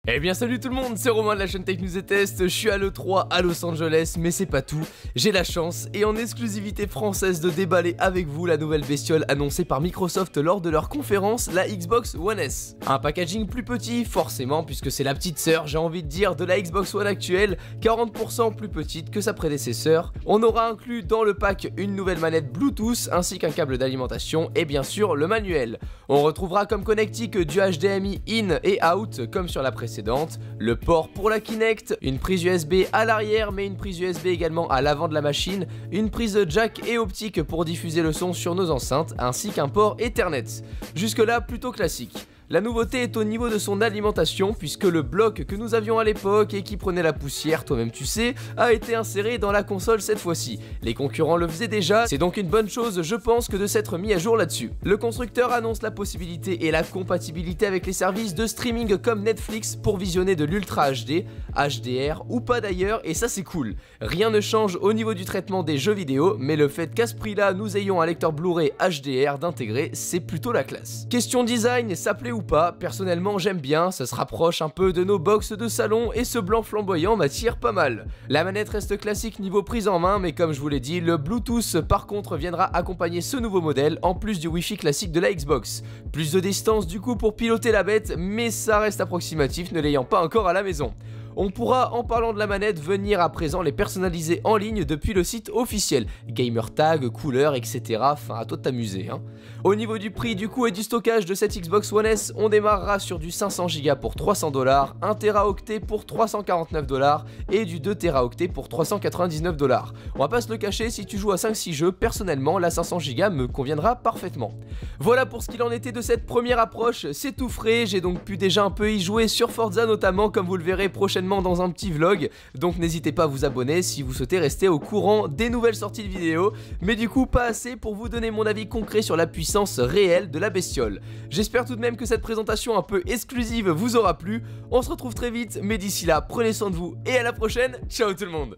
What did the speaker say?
Eh bien salut tout le monde, c'est Romain de la chaîne Tech News et Test. Je suis à l'E3 à Los Angeles, mais c'est pas tout. J'ai la chance et en exclusivité française de déballer avec vous la nouvelle bestiole annoncée par Microsoft lors de leur conférence, la Xbox One S. Un packaging plus petit, forcément, puisque c'est la petite sœur, j'ai envie de dire, de la Xbox One actuelle, 40% plus petite que sa prédécesseur. On aura inclus dans le pack une nouvelle manette Bluetooth ainsi qu'un câble d'alimentation et bien sûr le manuel. On retrouvera comme connectique du HDMI in et out comme sur la précédente, le port pour la Kinect, une prise USB à l'arrière mais une prise USB également à l'avant de la machine, une prise jack et optique pour diffuser le son sur nos enceintes ainsi qu'un port Ethernet. Jusque là plutôt classique. La nouveauté est au niveau de son alimentation puisque le bloc que nous avions à l'époque et qui prenait la poussière, toi-même tu sais, a été inséré dans la console cette fois-ci. Les concurrents le faisaient déjà, c'est donc une bonne chose je pense que de s'être mis à jour là-dessus. Le constructeur annonce la possibilité et la compatibilité avec les services de streaming comme Netflix pour visionner de l'Ultra HD, HDR ou pas d'ailleurs et ça c'est cool. Rien ne change au niveau du traitement des jeux vidéo mais le fait qu'à ce prix-là nous ayons un lecteur Blu-ray HDR d'intégrer c'est plutôt la classe. Question design, ça plaît ou pas, personnellement j'aime bien, ça se rapproche un peu de nos box de salon et ce blanc flamboyant m'attire pas mal. La manette reste classique niveau prise en main mais comme je vous l'ai dit, le Bluetooth par contre viendra accompagner ce nouveau modèle en plus du Wi-Fi classique de la Xbox. Plus de distance du coup pour piloter la bête mais ça reste approximatif ne l'ayant pas encore à la maison. On pourra, en parlant de la manette, venir à présent les personnaliser en ligne depuis le site officiel. Gamer tag, couleurs, etc. Enfin, à toi de t'amuser. Hein. Au niveau du prix du coup et du stockage de cette Xbox One S, on démarrera sur du 500Go pour 300$, 1 Teraoctet pour 349$ et du 2 Teraoctet pour 399$. On va pas se le cacher, si tu joues à 5-6 jeux, personnellement, la 500Go me conviendra parfaitement. Voilà pour ce qu'il en était de cette première approche, c'est tout frais, j'ai donc pu déjà un peu y jouer sur Forza notamment, comme vous le verrez prochainement dans un petit vlog, donc n'hésitez pas à vous abonner si vous souhaitez rester au courant des nouvelles sorties de vidéos, mais du coup pas assez pour vous donner mon avis concret sur la puissance réelle de la bestiole. J'espère tout de même que cette présentation un peu exclusive vous aura plu, on se retrouve très vite, mais d'ici là prenez soin de vous et à la prochaine, ciao tout le monde.